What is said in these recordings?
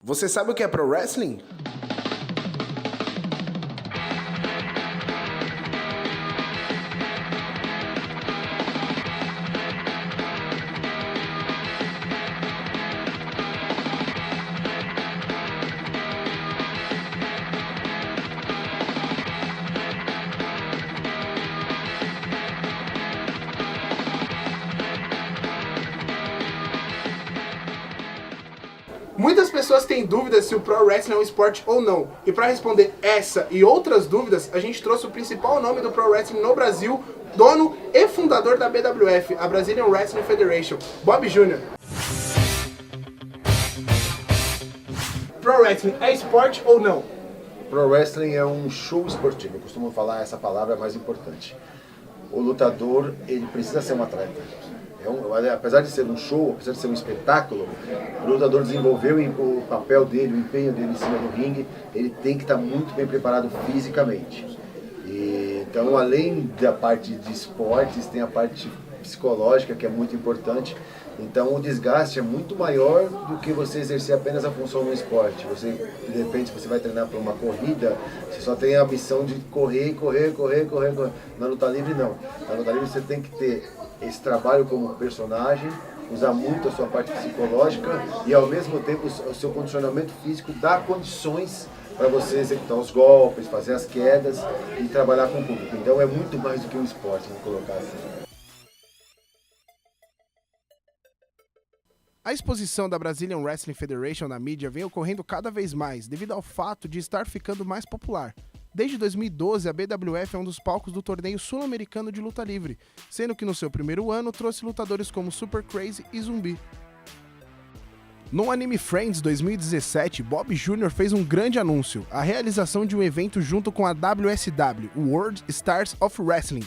Você sabe o que é pro wrestling? Muitas pessoas têm dúvidas se o Pro Wrestling é um esporte ou não. E para responder essa e outras dúvidas, a gente trouxe o principal nome do Pro Wrestling no Brasil, dono e fundador da BWF, a Brazilian Wrestling Federation, Bob Jr. Pro Wrestling é esporte ou não? Pro Wrestling é um show esportivo. Eu costumo falar essa palavra mais importante. O lutador, ele precisa ser um atleta. Apesar de ser um show, apesar de ser um espetáculo, o lutador desenvolveu o papel dele, o empenho dele em cima do ringue, ele tem que estar muito bem preparado fisicamente. Então, além da parte de esportes, tem a parte psicológica, que é muito importante. Então, o desgaste é muito maior do que você exercer apenas a função no esporte. De repente, você vai treinar para uma corrida, você só tem a missão de correr. Na luta livre, não. Na luta livre, você tem que ter esse trabalho como personagem, usar muito a sua parte psicológica e, ao mesmo tempo, o seu condicionamento físico dá condições para você executar os golpes, fazer as quedas e trabalhar com o público. Então, é muito mais do que um esporte, vamos colocar assim. A exposição da Brazilian Wrestling Federation na mídia vem ocorrendo cada vez mais, devido ao fato de estar ficando mais popular. Desde 2012, a BWF é um dos palcos do torneio sul-americano de luta livre, sendo que no seu primeiro ano trouxe lutadores como Super Crazy e Zumbi. No Anime Friends 2017, Bob Jr. fez um grande anúncio, a realização de um evento junto com a WSW, o World Stars of Wrestling.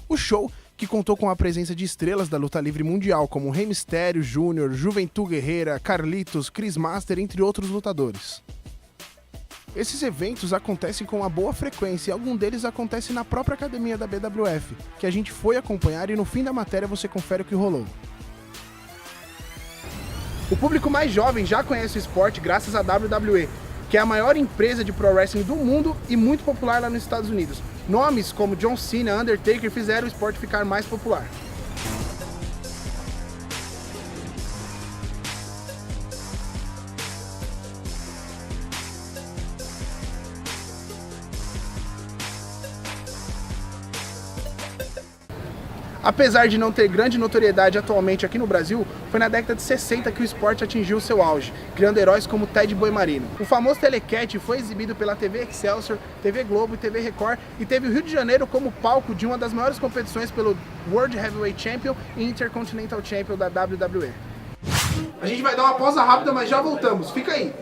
O show, que contou com a presença de estrelas da luta livre mundial como Rey Mysterio Jr., Juventud Guerreira, Carlitos, Chris Master, entre outros lutadores. Esses eventos acontecem com uma boa frequência e algum deles acontece na própria academia da BWF, que a gente foi acompanhar e no fim da matéria você confere o que rolou. O público mais jovem já conhece o esporte graças à WWE, que é a maior empresa de pro wrestling do mundo e muito popular lá nos Estados Unidos. Nomes como John Cena e Undertaker fizeram o esporte ficar mais popular. Apesar de não ter grande notoriedade atualmente aqui no Brasil, foi na década de 60 que o esporte atingiu seu auge, criando heróis como Ted Boi Marino. O famoso Telecat foi exibido pela TV Excelsior, TV Globo e TV Record e teve o Rio de Janeiro como palco de uma das maiores competições pelo World Heavyweight Champion e Intercontinental Champion da WWE. A gente vai dar uma pausa rápida, mas já voltamos, fica aí!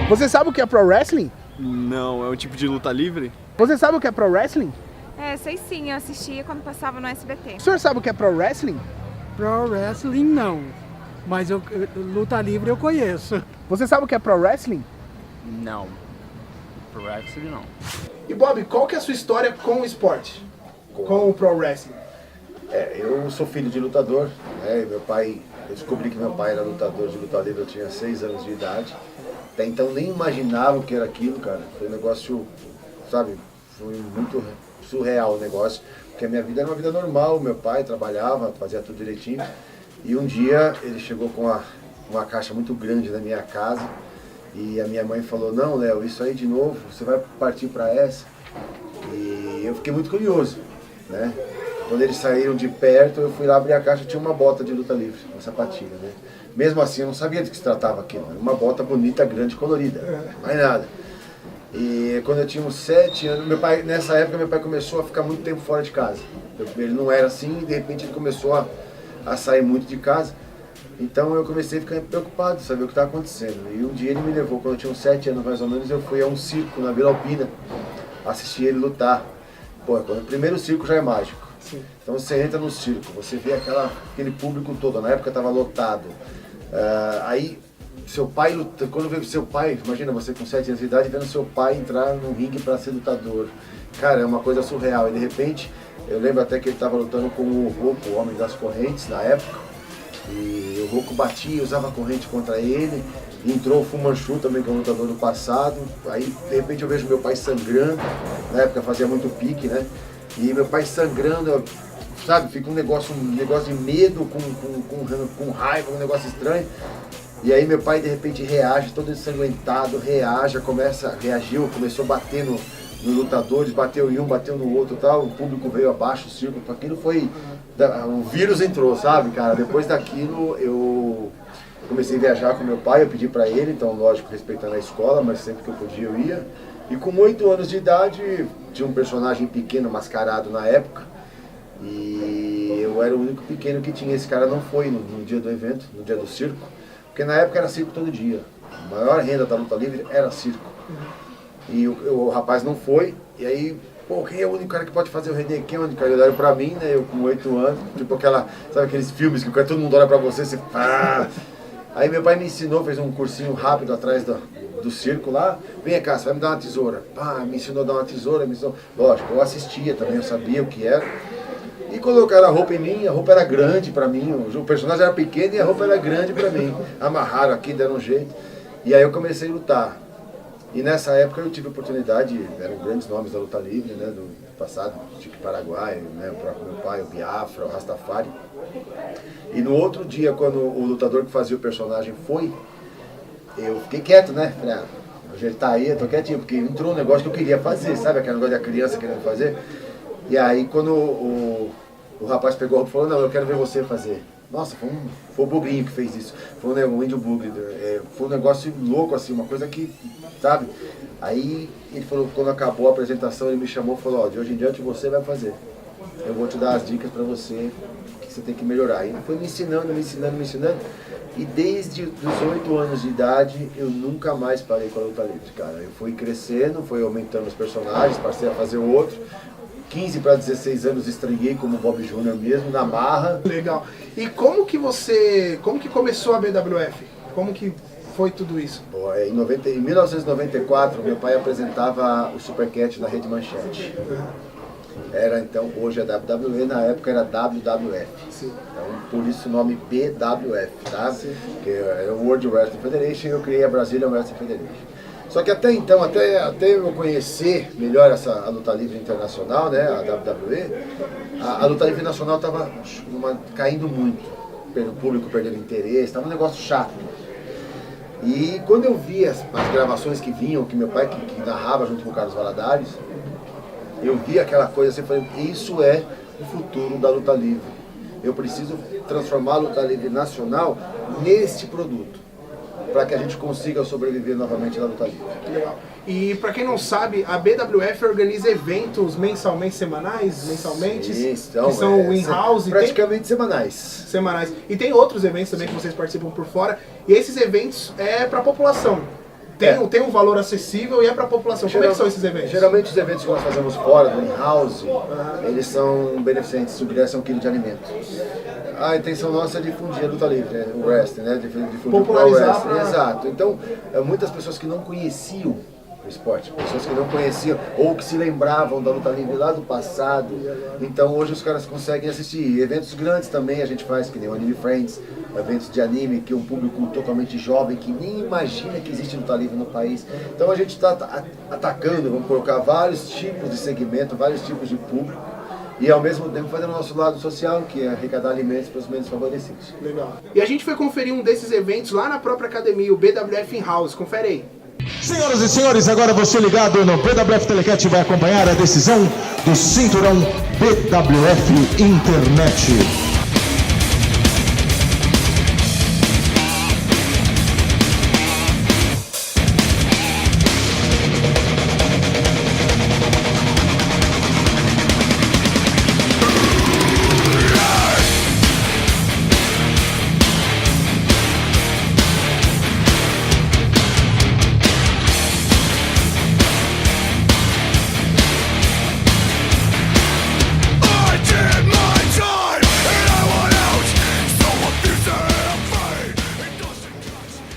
Você sabe o que é Pro Wrestling? Não, é um tipo de luta livre? Você sabe o que é Pro Wrestling? É, sei sim, eu assistia quando passava no SBT. O senhor sabe o que é Pro Wrestling? Pro Wrestling não, mas luta livre eu conheço. Você sabe o que é Pro Wrestling? Não. Pro Wrestling não. E Bob, qual que é a sua história com o esporte? Com o Pro Wrestling? Eu sou filho de lutador, né? Eu descobri que meu pai era lutador de luta livre, eu tinha 6 anos de idade. Até então nem imaginava o que era aquilo, cara. Foi um negócio, sabe, foi muito surreal o negócio. Porque a minha vida era uma vida normal, meu pai trabalhava, fazia tudo direitinho. E um dia ele chegou com uma caixa muito grande na minha casa. E a minha mãe falou, não, Léo, isso aí de novo, você vai partir para essa? E eu fiquei muito curioso, né? Quando eles saíram de perto, eu fui lá abrir a caixa, tinha uma bota de luta livre, uma sapatilha, né? Mesmo assim, eu não sabia do que se tratava aquilo. Era uma bota bonita, grande, colorida, mais nada. E quando eu tinha uns 7 anos, nessa época, meu pai começou a ficar muito tempo fora de casa. Ele não era assim e, de repente, ele começou a sair muito de casa. Então, eu comecei a ficar preocupado, saber o que estava acontecendo. E um dia ele me levou, quando eu tinha uns 7 anos mais ou menos, eu fui a um circo na Vila Alpina, assistir ele lutar. Pô, o primeiro circo já é mágico. Sim. Então você entra no circo, você vê aquele público todo, na época estava lotado. Aí, seu pai, quando veio seu pai, imagina você com 7 anos de idade, vendo seu pai entrar no ringue para ser lutador. Cara, é uma coisa surreal. E de repente, eu lembro até que ele estava lutando com o Rocco, o Homem das Correntes, na época. E o Rocco batia, usava corrente contra ele. E entrou o Fu Manchu também, que é um lutador do passado. Aí, de repente, eu vejo meu pai sangrando. Na época fazia muito pique, né? E meu pai sangrando, sabe? Fica um negócio de medo com raiva, um negócio estranho. E aí meu pai de repente reage, todo ensanguentado, reagiu, começou a bater nos lutadores, bateu em um, bateu no outro e tal, o público veio abaixo, o círculo, aquilo foi, o vírus entrou, sabe, cara? Depois daquilo eu comecei a viajar com meu pai, eu pedi pra ele, então lógico, respeitando a escola, mas sempre que eu podia eu ia. E com 8 anos de idade, tinha um personagem pequeno, mascarado na época, e eu era o único pequeno que tinha, esse cara não foi no dia do evento, no dia do circo. Porque na época era circo todo dia. A maior renda da luta livre era circo. E o rapaz não foi. E aí, pô, quem é o único cara que pode fazer o René? Quem é o único cara? Olharam pra mim, né? Eu com 8 anos. Tipo sabe aqueles filmes que todo mundo olha pra você, pá. Aí meu pai me ensinou, fez um cursinho rápido atrás do circo lá. Vem cá, você vai me dar uma tesoura. Pá, me ensinou a dar uma tesoura, me ensinou. Lógico, eu assistia também, eu sabia o que era. E colocaram a roupa em mim, a roupa era grande pra mim, o personagem era pequeno e a roupa era grande pra mim. Amarraram aqui, deram um jeito. E aí eu comecei a lutar. E nessa época eu tive oportunidade, eram grandes nomes da luta livre, né, do passado, tipo Paraguai, né, o próprio meu pai, o Biafra, o Rastafari. E no outro dia, quando o lutador que fazia o personagem foi, eu fiquei quieto, né? Falei, hoje ele tá aí, eu tô quietinho, porque entrou um negócio que eu queria fazer, sabe aquele negócio da criança querendo fazer? E aí quando o rapaz pegou a roupa e falou, não, eu quero ver você fazer. Nossa, foi o Bugrinho que fez isso. Foi um índio bugre. Foi um negócio louco, assim, uma coisa que, sabe? Aí ele falou, quando acabou a apresentação, ele me chamou e falou, ó, de hoje em diante você vai fazer. Eu vou te dar as dicas pra você, que você tem que melhorar. E ele foi me ensinando. E desde os 8 anos de idade, eu nunca mais parei com a luta livre, cara. Eu fui crescendo, fui aumentando os personagens, passei a fazer outro. 15 para 16 anos estreguei como Bob Júnior mesmo, na marra. Legal. E como que começou a BWF? Como que foi tudo isso? Bom, em 1994, meu pai apresentava o Supercat na Rede Manchete. Era então, hoje é WWE, na época era WWF. Sim. Então, por isso o nome BWF, tá? Sim. Que era o World Wrestling Federation e eu criei a Brazilian Wrestling Federation. Só que até então, até eu conhecer melhor a luta livre internacional, né, a WWE, a luta livre nacional estava caindo muito, o público perdendo interesse, estava um negócio chato. E quando eu vi as gravações que vinham, que meu pai que narrava junto com o Carlos Valadares, eu vi aquela coisa assim, falei, isso é o futuro da luta livre. Eu preciso transformar a luta livre nacional neste produto, para que a gente consiga sobreviver novamente na luta livre. Legal. E para quem não sabe, a BWF organiza eventos mensalmente, mensalmente, Sim, que são in-house. Praticamente semanais. Semanais. E tem outros eventos também que vocês participam por fora. E esses eventos é para a população. Tem um valor acessível e é para a população. Como é que são esses eventos? Geralmente os eventos que nós fazemos fora, do in-house, eles são beneficentes, subgraçam 1 quilo de alimento. A intenção nossa é difundir a luta livre, né? O wrestling, né? Difundir popularizar o wrestling. Exato. Então, muitas pessoas que não conheciam o esporte, pessoas que não conheciam ou que se lembravam da luta livre lá do passado, então hoje os caras conseguem assistir. Eventos grandes também a gente faz, que nem o Anime Friends, eventos de anime, que é um público totalmente jovem, que nem imagina que existe luta livre no país. Então a gente está atacando, vamos colocar vários tipos de segmento, vários tipos de público, e ao mesmo tempo fazendo o nosso lado social, que é arrecadar alimentos para os menos favorecidos. Legal. E a gente foi conferir um desses eventos lá na própria academia, o BWF In-House. Confere aí. Senhoras e senhores, agora você ligado no BWF Telecat vai acompanhar a decisão do cinturão BWF Internet. I did my time.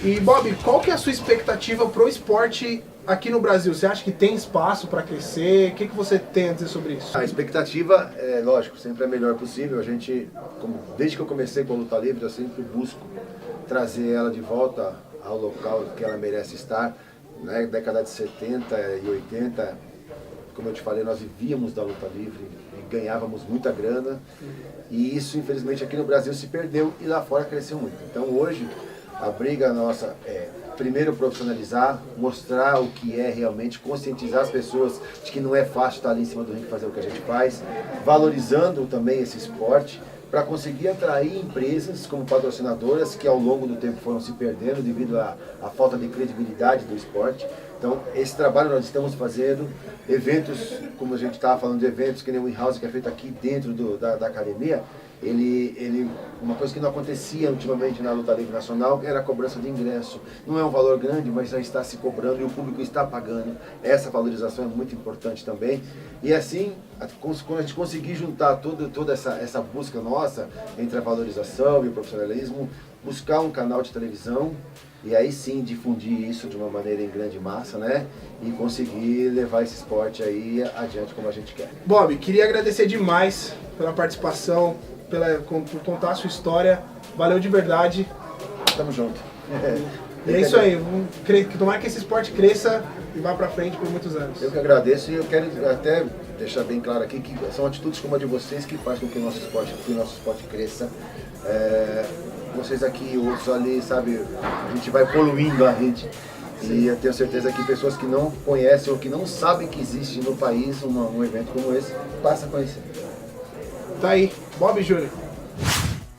E Bob, qual que é a sua expectativa pro esporte aqui no Brasil? Você acha que tem espaço para crescer? O que você tem a dizer sobre isso? A expectativa é, lógico, sempre é a melhor possível. A gente, desde que eu comecei com a luta livre, eu sempre busco trazer ela de volta ao local que ela merece estar. Na década de 70 e 80, como eu te falei, nós vivíamos da luta livre e ganhávamos muita grana. E isso, infelizmente, aqui no Brasil se perdeu e lá fora cresceu muito. Então hoje, a briga nossa é, primeiro, profissionalizar, mostrar o que é realmente, conscientizar as pessoas de que não é fácil estar ali em cima do ringue fazer o que a gente faz, valorizando também esse esporte, para conseguir atrair empresas como patrocinadoras que ao longo do tempo foram se perdendo devido à falta de credibilidade do esporte. Então, esse trabalho nós estamos fazendo, eventos, como a gente estava falando de eventos, que nem o in-house que é feito aqui dentro da academia, uma coisa que não acontecia ultimamente na luta livre nacional era a cobrança de ingresso. Não é um valor grande, mas já está se cobrando e o público está pagando. Essa valorização é muito importante também. E assim, quando a gente conseguir juntar toda essa busca nossa entre a valorização e o profissionalismo, buscar um canal de televisão e aí sim difundir isso de uma maneira em grande massa, né? E conseguir levar esse esporte aí adiante como a gente quer. Bob, queria agradecer demais pela participação, por contar a sua história. Valeu de verdade. Tamo junto. E é isso aí. Tomara que esse esporte cresça e vá pra frente por muitos anos. Eu que agradeço e eu quero até deixar bem claro aqui que são atitudes como a de vocês que fazem com que o nosso esporte cresça. Vocês aqui, outros ali, sabe, a gente vai poluindo a rede. E eu tenho certeza que pessoas que não conhecem ou que não sabem que existe no país um evento como esse, passam a conhecer. Tá aí, Bob Júnior.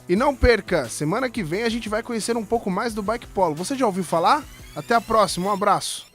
E não perca, semana que vem a gente vai conhecer um pouco mais do bike polo. Você já ouviu falar? Até a próxima, um abraço.